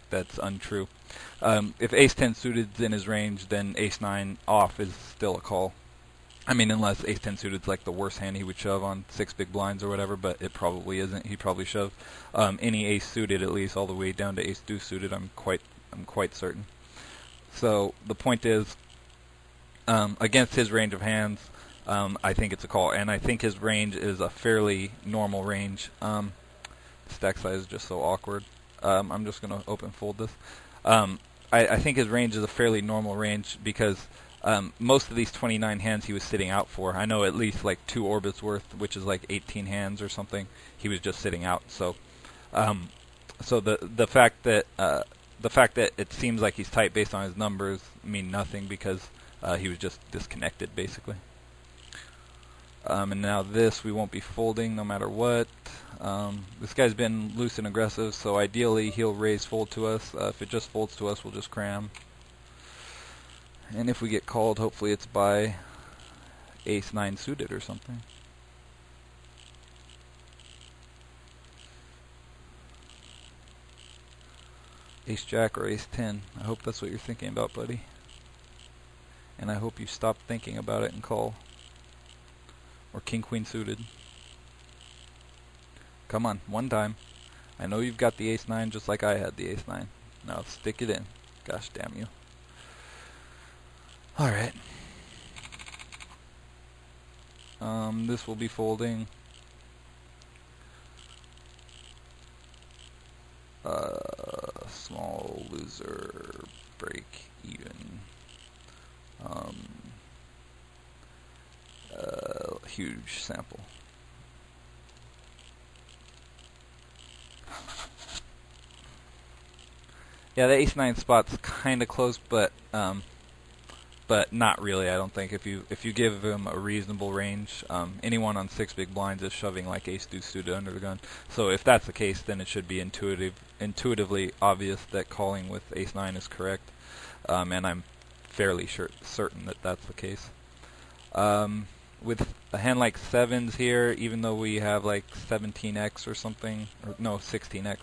that's untrue. If ace-10 suited's in his range, then ace-9 off is still a call. I mean, unless ace-10 suited's like the worst hand he would shove on 6 big blinds or whatever, but it probably isn't. He'd probably shove any ace suited, at least all the way down to ace-deuce suited. I'm quite certain. So the point is, against his range of hands, I think it's a call, and I think his range is a fairly normal range. Stack size is just so awkward. I'm just going to open fold this. I think his range is a fairly normal range because most of these 29 hands he was sitting out for, I know at least like 2 orbits worth, which is like 18 hands or something, he was just sitting out. So, the fact that it seems like he's tight based on his numbers mean nothing because he was just disconnected basically. And now this we won't be folding no matter what. This guy's been loose and aggressive, so ideally he'll raise fold to us. If it just folds to us, we'll just cram. And if we get called, hopefully it's by ace-9 suited or something. Ace-jack or ace-10. I hope that's what you're thinking about, buddy. And I hope you stop thinking about it and call. Or king-queen suited. Come on, one time. I know you've got the ace-9 just like I had the ace-9. Now stick it in. Gosh damn you. Alright. This will be folding. Small loser, break even. Huge sample. Yeah, the ace-9 spot's kind of close, but not really. I don't think if you give him a reasonable range, anyone on 6 big blinds is shoving like ace-deuce suited under the gun. So if that's the case, then it should be intuitively obvious that calling with ace-9 is correct, and I'm fairly certain that that's the case. With a hand like sevens here, even though we have like 17x or something, or no, 16x,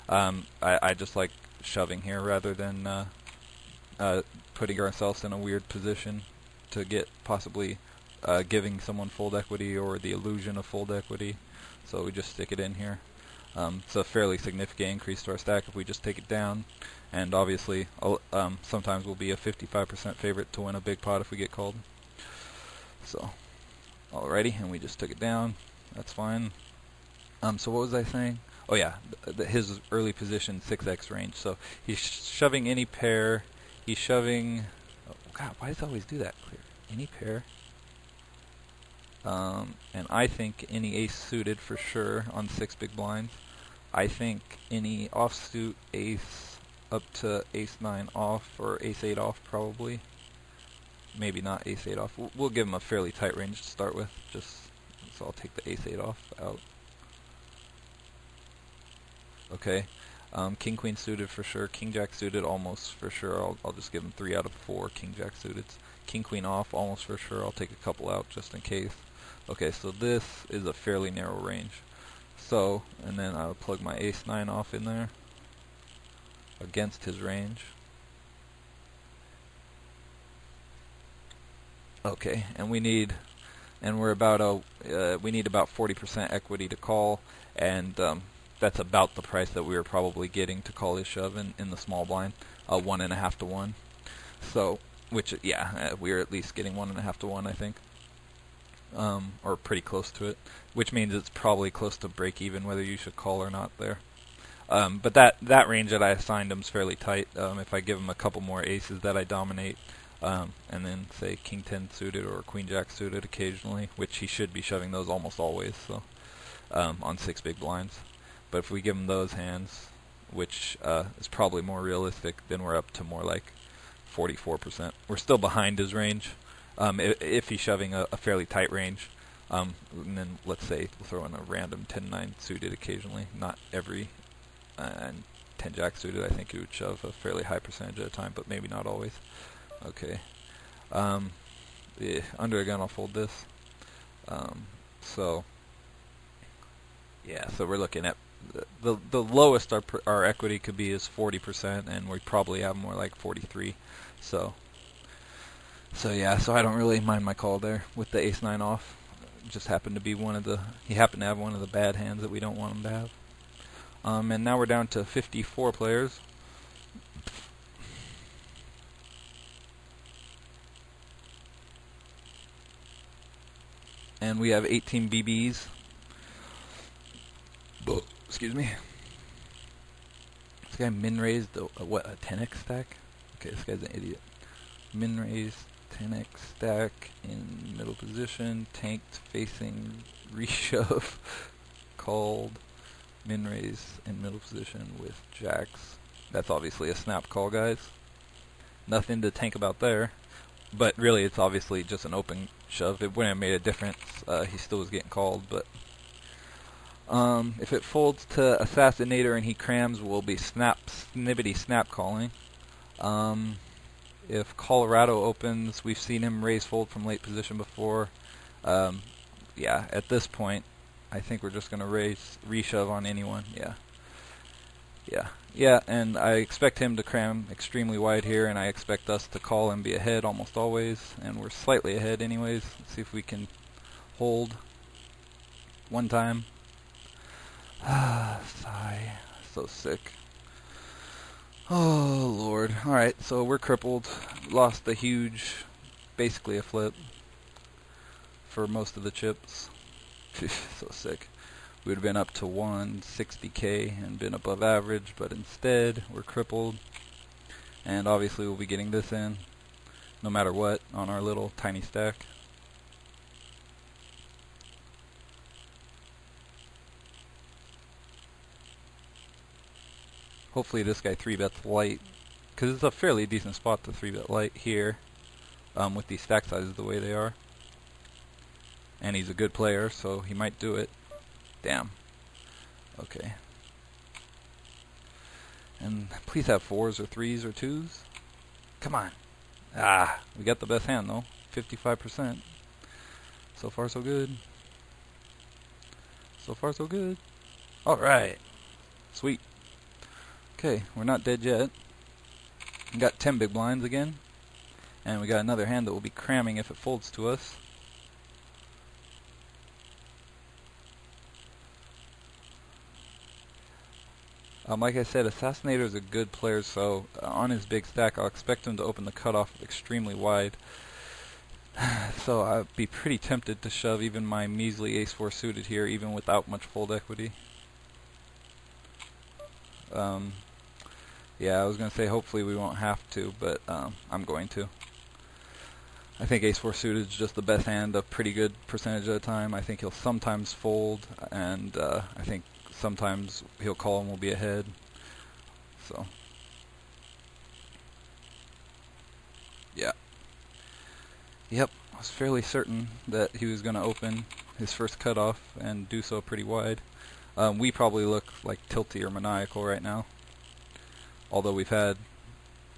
I just like shoving here rather than putting ourselves in a weird position to get possibly giving someone fold equity or the illusion of fold equity. So we just stick it in here. It's a fairly significant increase to our stack if we just take it down, and obviously sometimes we'll be a 55% favorite to win a big pot if we get called. So alrighty, and we just took it down. That's fine. So what was I saying? Oh yeah, his early position 6x range. So he's shoving any pair. He's shoving. Oh God, why does it always do that? Clear any pair. And I think any ace suited for sure on 6 big blinds. I think any offsuit ace up to ace-9 off or ace-8 off probably. Maybe not ace-8 off. We'll give him a fairly tight range to start with. So I'll take the ace-8 off out. Okay. King-queen suited for sure. King-jack suited almost for sure. I'll just give him 3 out of 4 king-jack suited. King-queen off almost for sure. I'll take a couple out just in case. Okay, so this is a fairly narrow range. So, and then I'll plug my ace-9 off in there against his range. Okay, and we need about 40% equity to call, and that's about the price that we were probably getting to call his shove in the small blind, 1.5 to 1. So, which yeah, we are at least getting 1.5 to 1, I think, or pretty close to it, which means it's probably close to break even whether you should call or not there. But that range that I assigned him is fairly tight. If I give him a couple more aces that I dominate, and then say king-10 suited or queen-jack suited occasionally, which he should be shoving those almost always, so on 6 big blinds. But if we give him those hands, which is probably more realistic, then we're up to more like 44%. We're still behind his range if he's shoving a fairly tight range. And then let's say we'll throw in a random 10-9 suited occasionally, not every, and 10-jack suited I think he would shove a fairly high percentage at a time, but maybe not always. Okay. Yeah, under a gun I'll fold this. So yeah, so we're looking at The lowest our equity could be is 40%, and we probably have more like 43. So yeah, so I don't really mind my call there with the ace nine off. Just happened to be he happened to have one of the bad hands that we don't want him to have. And now we're down to 54 players. And we have 18 BBs. Excuse me. This guy min-raised a 10x stack? Okay, this guy's an idiot. Min-raised 10x stack in middle position, tanked facing reshove, called min-raise in middle position with jacks. That's obviously a snap call, guys. Nothing to tank about there. But really, it's obviously just an open shove. It wouldn't have made a difference. He still was getting called, but if it folds to Assassinator and he crams, we'll be snippety snap calling. If Colorado opens, we've seen him raise fold from late position before. Yeah, at this point, I think we're just going to raise reshove on anyone. Yeah, and I expect him to cram extremely wide here, and I expect us to call and be ahead almost always, and we're slightly ahead anyways. Let's see if we can hold one time. Sigh. So sick. Oh, Lord. Alright, so we're crippled. Lost a huge, basically a flip for most of the chips. So sick. We would have been up to 160k and been above average, but instead we're crippled. And obviously we'll be getting this in, no matter what, on our little tiny stack. Hopefully this guy 3-bets light, because it's a fairly decent spot to 3-bet light here, with these stack sizes the way they are. And he's a good player, so he might do it. Damn. Okay. And please have 4s or 3s or 2s. Come on. Ah, we got the best hand though. 55%. So far so good. So far so good. Alright. Sweet. Okay, we're not dead yet. We got 10 big blinds again. And we got another hand that will be cramming if it folds to us. Like I said, Assassinator is a good player, so on his big stack I'll expect him to open the cutoff extremely wide. So I'd be pretty tempted to shove even my measly ace-4 suited here, even without much fold equity. Yeah, I was going to say hopefully we won't have to, but I'm going to. I think ace-4 suited is just the best hand a pretty good percentage of the time. I think he'll sometimes fold, and I think sometimes he'll call and we'll be ahead. So, yeah. Yep, I was fairly certain that he was going to open his first cutoff and do so pretty wide. We probably look like tilty or maniacal right now. Although we've had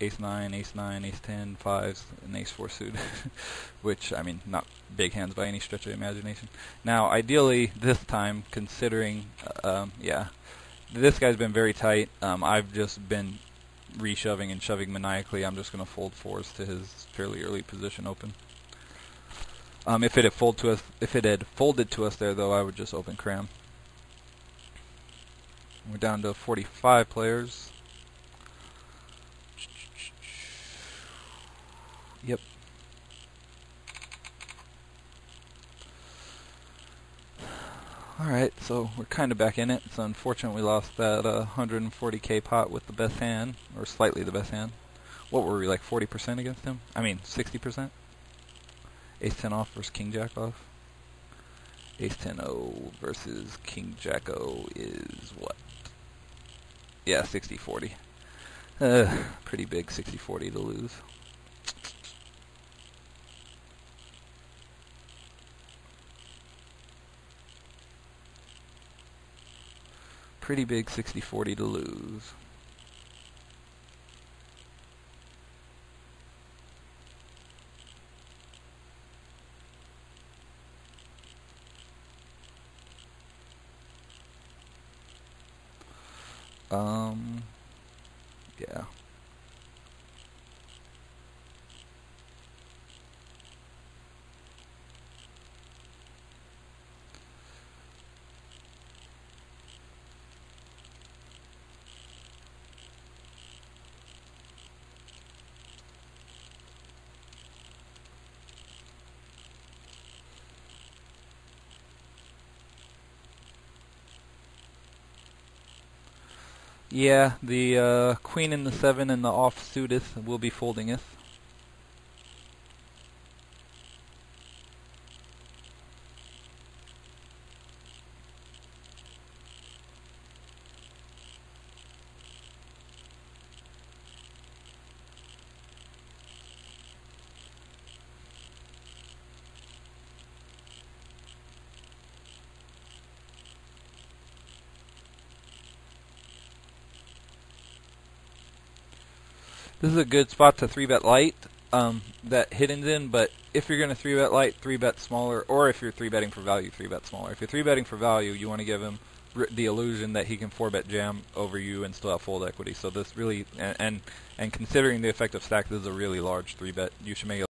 ace-9, ace-9, ace-10, 5s, and ace-4 suited. Which, I mean, not big hands by any stretch of the imagination. Now, ideally, this time, considering, yeah, this guy's been very tight. I've just been reshoving and shoving maniacally. I'm just going to fold 4s to his fairly early position open. If it had folded to us there, though, I would just open cram. We're down to 45 players. Yep. Alright, so we're kind of back in it. It's unfortunate we lost that 140k pot with the best hand, or slightly the best hand. What were we, like 40% against him? I mean, 60%? Ace-10 off versus King-Jack off. Ace-10-0 versus King-Jack-O is what? Yeah, 60-40. Pretty big 60-40 to lose. Pretty big 60-40 to lose. Yeah. Yeah, the queen and the 7 and the offsuiteth will be foldingeth. This is a good spot to 3-bet light that hidden's in, but if you're going to 3-bet light, 3-bet smaller, or if you're 3-betting for value, 3-bet smaller. If you're 3-betting for value, you want to give him the illusion that he can 4-bet jam over you and still have fold equity. So this really, and considering the effective stack, this is a really large 3-bet. You should make